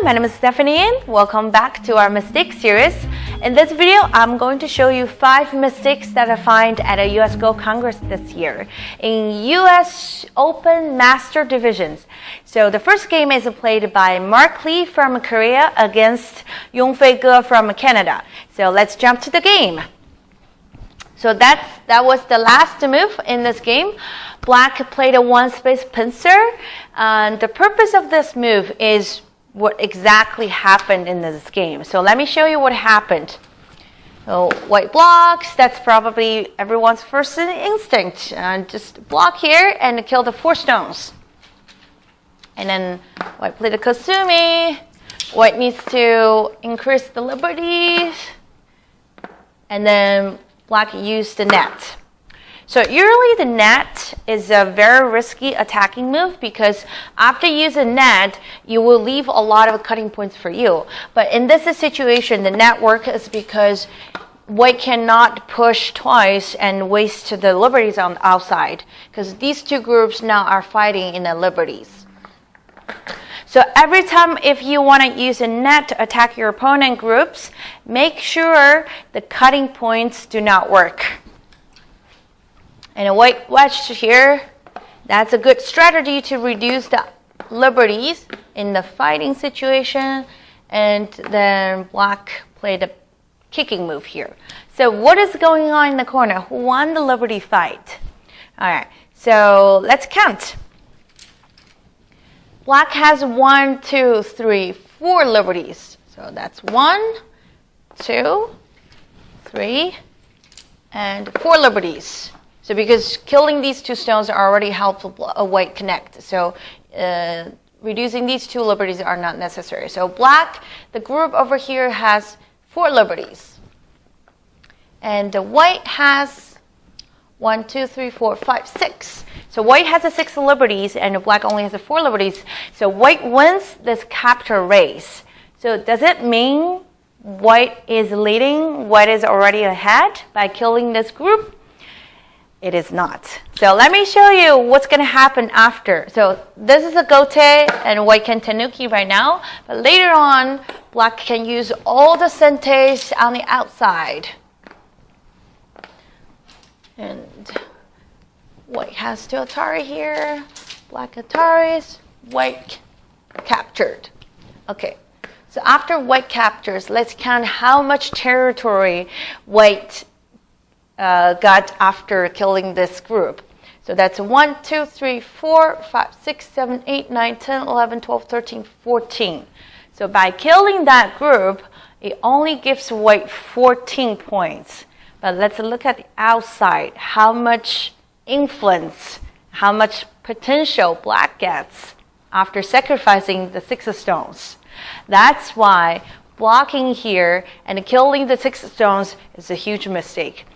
my name is Stephanie Yin. Welcome back to our mistake series. In this video, I'm going to show you 5 mistakes that I find at a US Go Congress this year in US Open Master Divisions. So the first game is played by Marc Lee from Korea against Yongfei Ge from Canada. So let's jump to the game. So that was the last move in this game. Black played a one-space pincer, and the purpose of this move is what exactly happened in this game. So let me show you what happened. So white blocks, that's probably everyone's first instinct. And just block here and kill the 4 stones. And then white played a Kasumi. White needs to increase the liberties. And then black used the net. So usually the net is a very risky attacking move because after you use a net, you will leave a lot of cutting points for you. But in this situation, the net works because white cannot push twice and waste the liberties on the outside because these 2 groups now are fighting in the liberties. So every time if you want to use a net to attack your opponent groups, make sure the cutting points do not work. And a white wedge here, that's a good strategy to reduce the liberties in the fighting situation. And then black played a kicking move here. So what is going on in the corner? Who won the liberty fight? All right, so let's count. Black has 1, 2, 3, 4 liberties. So that's 1, 2, 3, and 4 liberties. So because killing these 2 stones already helped a white connect. So reducing these 2 liberties are not necessary. So black, the group over here has 4 liberties. And the white has 1, 2, 3, 4, 5, 6. So white has 6 liberties and black only has 4 liberties. So white wins this capture race. So does it mean white is leading? White is already ahead by killing this group? It is not. So let me show you what's going to happen after. So this is a gote and white can tenuki right now. But later on, black can use all the senteis on the outside. And white has 2 Atari here. Black Ataris. White captured. Okay. So after white captures, let's count how much territory white got after killing this group. So that's 1, 2, 3, 4, 5, 6, 7, 8, 9, 10, 11, 12, 13, 14. So by killing that group, it only gives white 14 points. But let's look at the outside. How much influence, how much potential black gets after sacrificing the 6 stones. That's why blocking here and killing the 6 stones is a huge mistake.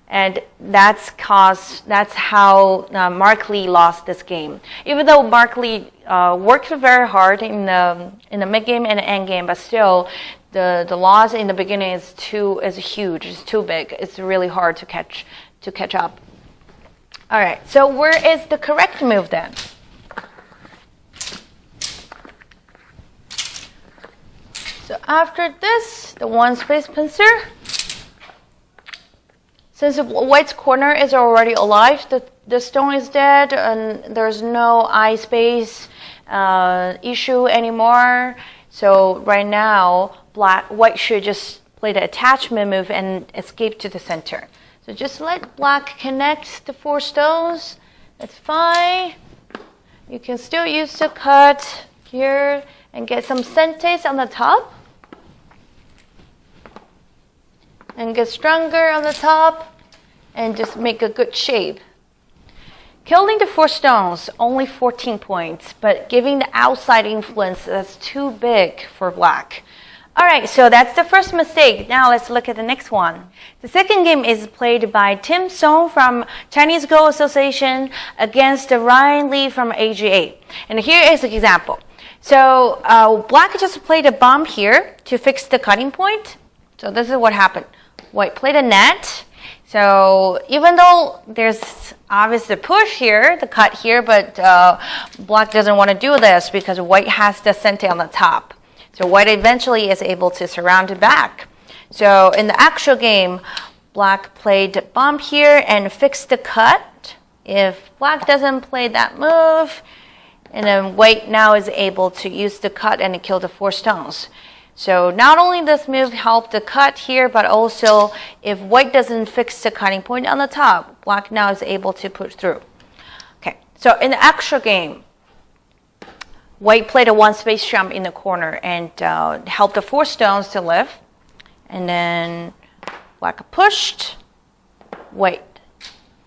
And that's how Marc Lee lost this game. Even though Marc Lee worked very hard in the mid game and the end game, but still the loss in the beginning is huge. It's too big. It's really hard to catch up. All right. So where is the correct move then? So after this, the one-space pincer. Since white's corner is already alive, the stone is dead, and there's no eye space issue anymore. So right now, white should just play the attachment move and escape to the center. So just let black connect the 4 stones. That's fine. You can still use the cut here and get some senteis on the top. And get stronger on the top and just make a good shape. Killing the 4 stones, only 14 points, but giving the outside influence, that's too big for black. All right, so that's the first mistake. Now let's look at the next one. The second game is played by Tim Song from Chinese Go Association against Ryan Lee from AGA. And here is an example. So black just played a bomb here to fix the cutting point. So this is what happened. White played a net. So even though there's obviously the push here, the cut here, but black doesn't want to do this because white has the sente on the top. So white eventually is able to surround it back. So in the actual game, black played bomb here and fixed the cut. If black doesn't play that move, and then white now is able to use the cut and kill the 4 stones. So not only this move help the cut here, but also if white doesn't fix the cutting point on the top, black now is able to push through. Okay, so in the actual game, white played a 1 space jump in the corner and helped the 4 stones to live. And then black pushed, white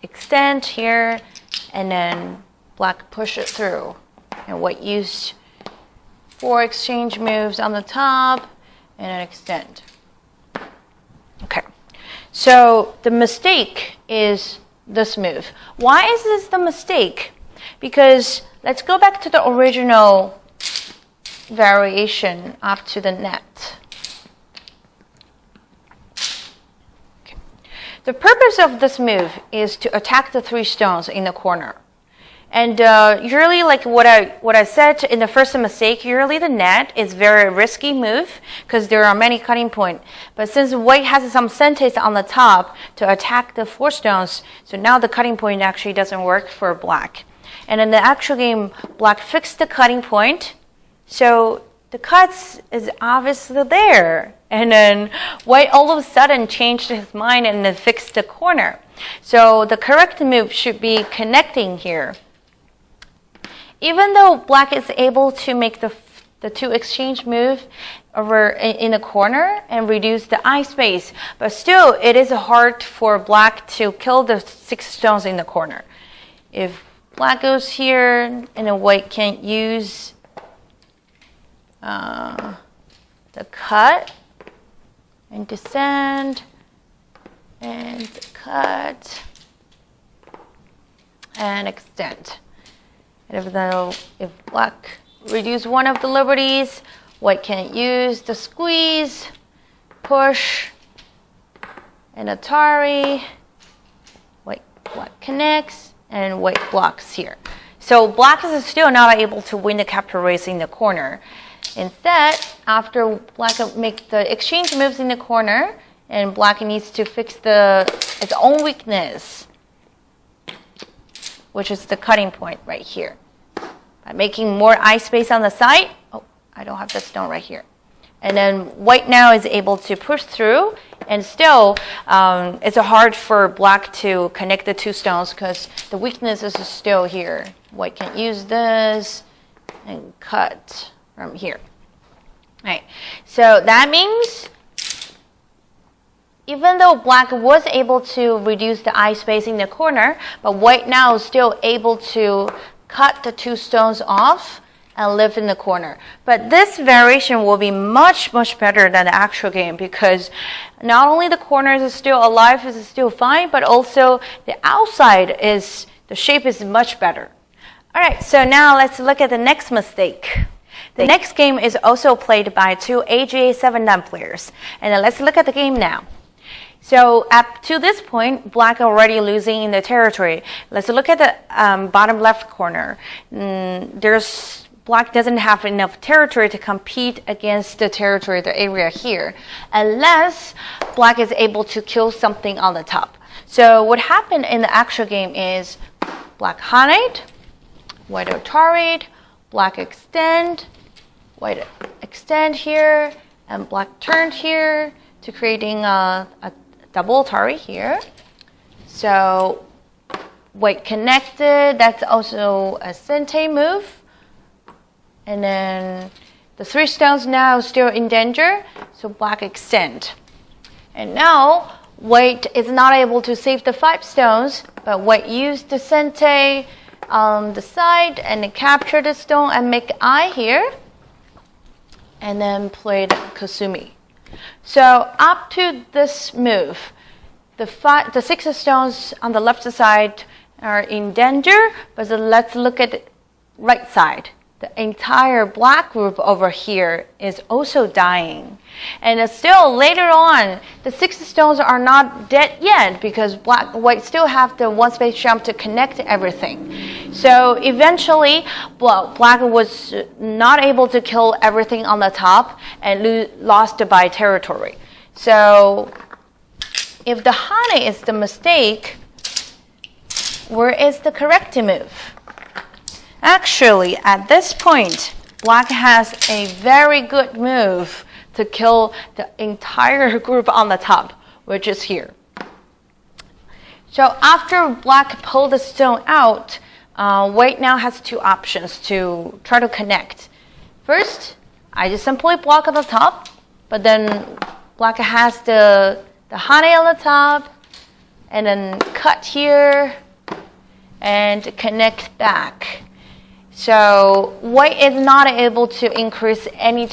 extend here, and then black push it through. And white used 4 exchange moves on the top and an extend. Okay, so the mistake is this move. Why is this the mistake? Because let's go back to the original variation up to the net. Okay. The purpose of this move is to attack the 3 stones in the corner. And usually, like what I said in the first mistake, usually the net is very risky move because there are many cutting points. But since white has some sentes on the top to attack the 4 stones, so now the cutting point actually doesn't work for black. And in the actual game, black fixed the cutting point, so the cuts is obviously there. And then white all of a sudden changed his mind and then fixed the corner. So the correct move should be connecting here. Even though black is able to make the 2 exchange move over in the corner and reduce the eye space, but still it is hard for black to kill the 6 stones in the corner. If black goes here and then white can't use the cut and descend and cut and extend. And if black reduce one of the liberties, white can use the squeeze, push, and Atari. Black connects, and white blocks here. So black is still not able to win the capture race in the corner. Instead, after black make the exchange moves in the corner, and black needs to fix its own weakness, which is the cutting point right here. By making more eye space on the side, oh, I don't have the stone right here. And then white now is able to push through, and still it's hard for black to connect the 2 stones because the weakness is still here. White can use this and cut from here. All right, so that means even though black was able to reduce the eye space in the corner, but white now is still able to cut the 2 stones off and live in the corner. But this variation will be much, much better than the actual game because not only the corners is still alive, is still fine, but also the outside the shape is much better. All right, so now let's look at the next mistake. The next game is also played by 2 AGA 7-dan players. And then let's look at the game now. So up to this point, black already losing in the territory. Let's look at the bottom left corner. Black doesn't have enough territory to compete against the territory, the area here, unless black is able to kill something on the top. So what happened in the actual game is black haned, white Atari'd, black extend, white extend here, and black turned here to creating a double Atari here. So white connected, that's also a sente move. And then the 3 stones now still in danger, so black extend. And now white is not able to save the 5 stones, but white used the sente on the side and capture the stone and make eye here. And then played Kasumi. So up to this move, the 6 stones on the left side are in danger, but let's look at the right side. the entire black group over here is also dying. And still later on, the 6 stones are not dead yet because white still have the one space jump to connect everything. So eventually, black was not able to kill everything on the top and lost by territory. So if the Hane is the mistake, where is the correct move? Actually, at this point, black has a very good move to kill the entire group on the top, which is here. So after black pulled the stone out, white now has 2 options to try to connect. First, I just simply block on the top, but then black has the Hane on the top, and then cut here, and connect back. So white is not able to increase any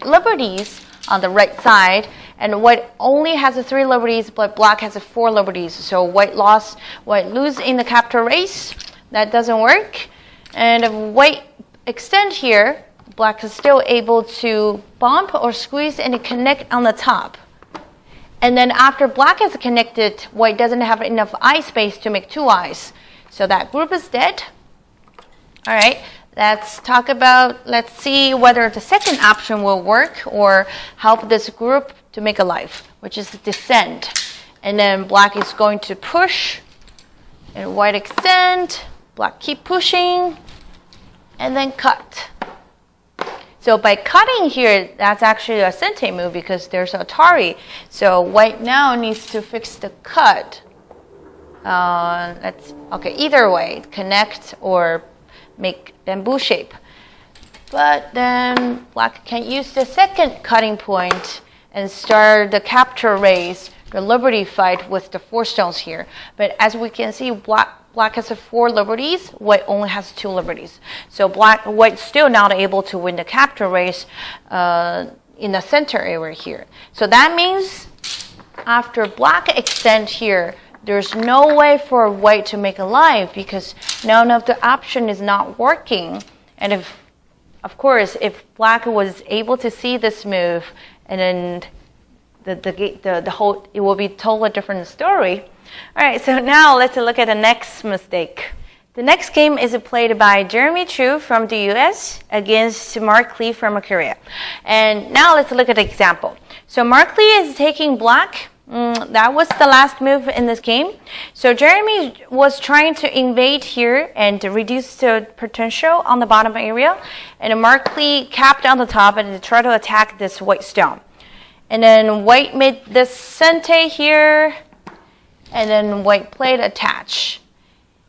liberties on the right side, and white only has 3 liberties, but black has 4 liberties. So white lose in the capture race. That doesn't work. And if white extend here, black is still able to bump or squeeze and connect on the top. And then after black is connected, white doesn't have enough eye space to make 2 eyes. So that group is dead. All right, let's see whether the second option will work or help this group to make a life, which is descend. And then black is going to push, and white extend, black keep pushing, and then cut. So by cutting here, that's actually a sente move because there's Atari. So white now needs to fix the cut. Either way, connect or make bamboo shape. But then black can use the second cutting point and start the capture race, the liberty fight with the 4 stones here. But as we can see, black has 4 liberties, white only has 2 liberties. So white's still not able to win the capture race in the center area here. So that means after black extend here, there's no way for white to make a life because none of the option is not working. And of course, if black was able to see this move, and then the whole, it will be totally different story. All right, so now let's look at the next mistake. The next game is played by Chiu from the US against Marc Lee from Korea. And now let's look at the example. So Marc Lee is taking black. That was the last move in this game. So Jeremy was trying to invade here and to reduce the potential on the bottom area. And Marc Lee capped on the top and tried to attack this white stone. And then white made this sente here. And then white played attach.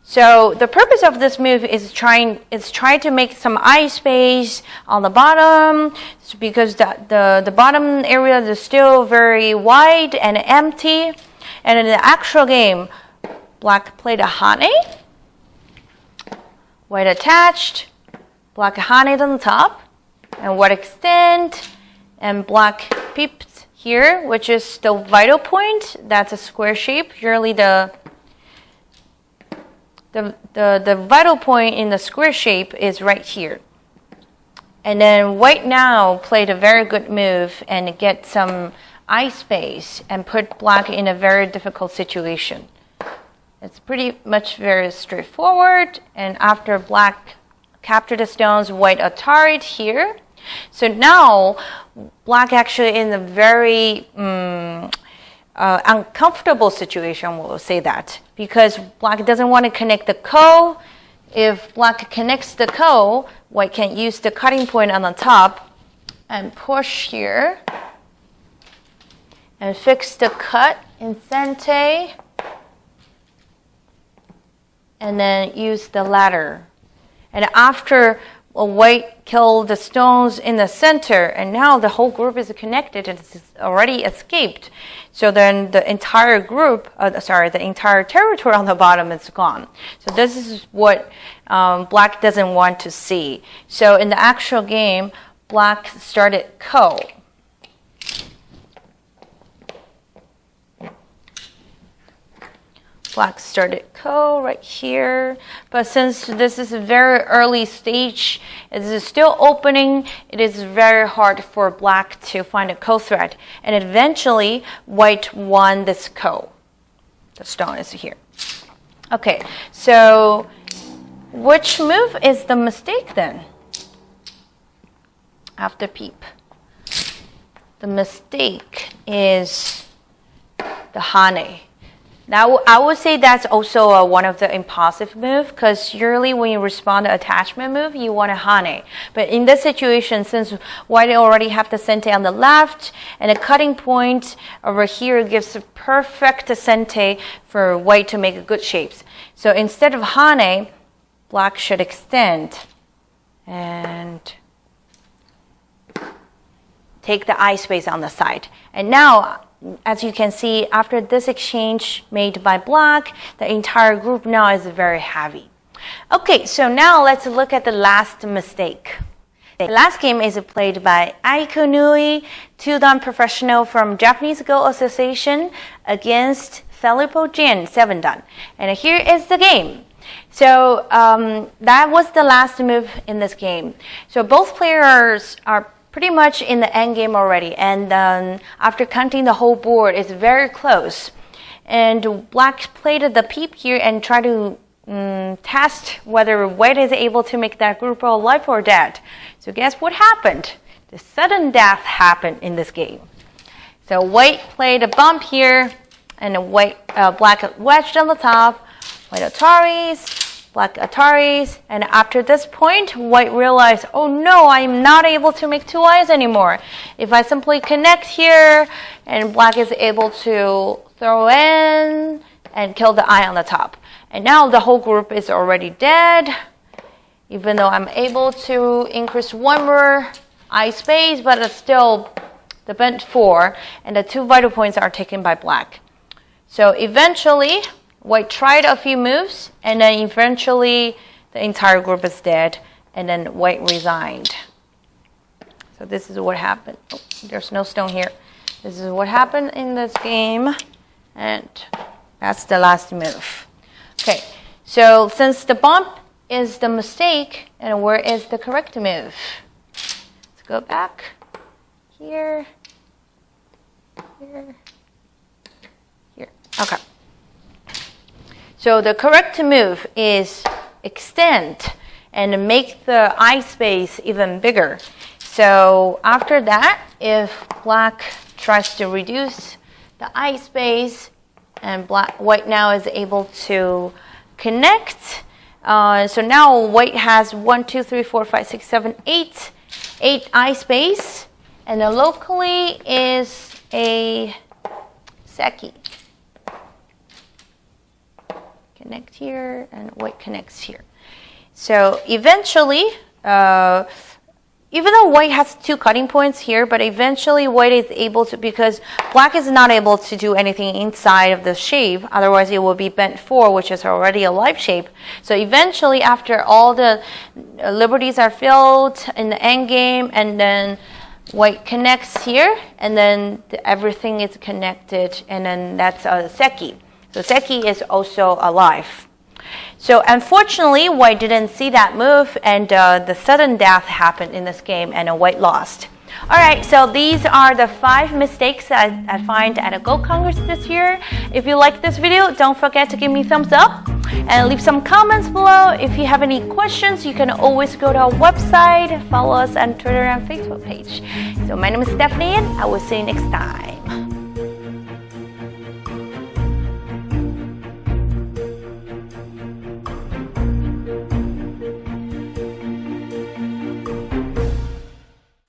So the purpose of this move is trying to make some eye space on the bottom because the bottom area is still very wide and empty. And in the actual game, black played a Hane, white attached, black Hane on the top, and white extend, and black peeps here, which is the vital point. That's a square shape. Usually the vital point in the square shape is right here. And then white now played a very good move and get some eye space and put black in a very difficult situation. It's pretty much very straightforward. And after black captured the stones, white ataried here. So now black actually in a very uncomfortable situation, we'll say that, because black doesn't want to connect the ko. If black connects the ko, white can use the cutting point on the top and push here and fix the cut in sente and then use the ladder. And after white killed the stones in the center, and now the whole group is connected and it's already escaped. So then the entire group, the entire territory on the bottom is gone. So this is what black doesn't want to see. So in the actual game, black started ko. Black started ko right here, but since this is a very early stage, it is still opening, it is very hard for black to find a ko thread, and eventually white won this ko. The stone is here. Okay, so which move is the mistake then? After peep, the mistake is the hane. Now, I would say that's also one of the impulsive move, because usually when you respond to attachment move, you want a hane. But in this situation, since white already have the sente on the left, and a cutting point over here gives a perfect sente for white to make good shapes. So instead of hane, black should extend and take the eye space on the side. And now, as you can see, after this exchange made by black, the entire group now is very heavy. Okay, so now let's look at the last mistake. The last game is played by Aiko Nuit, 2-dan professional from Japanese Go Association, against Filippo Jian, 7-dan. And here is the game. So that was the last move in this game. So both players are pretty much in the end game already, and after counting the whole board, it's very close. And black played the peep here and tried to test whether white is able to make that group alive or dead. So guess what happened? The sudden death happened in this game. So white played a bump here, and black wedged on the top, white Ataris, black Ataris, and after this point, white realized, oh no, I'm not able to make two eyes anymore. If I simply connect here, and black is able to throw in and kill the eye on the top. And now the whole group is already dead, even though I'm able to increase one more eye space, but it's still the bent 4, and the 2 vital points are taken by black. So eventually, white tried a few moves, and then eventually the entire group is dead, and then white resigned. So this is what happened. Oh, there's no stone here. This is what happened in this game, and that's the last move. Okay, so since the bump is the mistake, and where is the correct move? Let's go back here, here, here. Okay. So the correct move is extend and make the eye space even bigger. So after that, if black tries to reduce the eye space, and white now is able to connect. So now white has 1, 2, 3, 4, 5, 6, 7, 8 eye space, and then locally is a seki. Connect here, and white connects here. So eventually, even though white has 2 cutting points here, but eventually white is able to, because black is not able to do anything inside of the shape, otherwise it will be bent 4, which is already a live shape. So eventually, after all the liberties are filled in the end game, and then white connects here, and then everything is connected, and then that's a seki. So seki is also alive. So unfortunately, white didn't see that move, and the sudden death happened in this game, and white lost. All right, so these are the 5 mistakes that I find at a Go Congress this year. If you like this video, don't forget to give me a thumbs up and leave some comments below. If you have any questions, you can always go to our website, follow us on Twitter and Facebook page. So my name is Stephanie Yin. I will see you next time.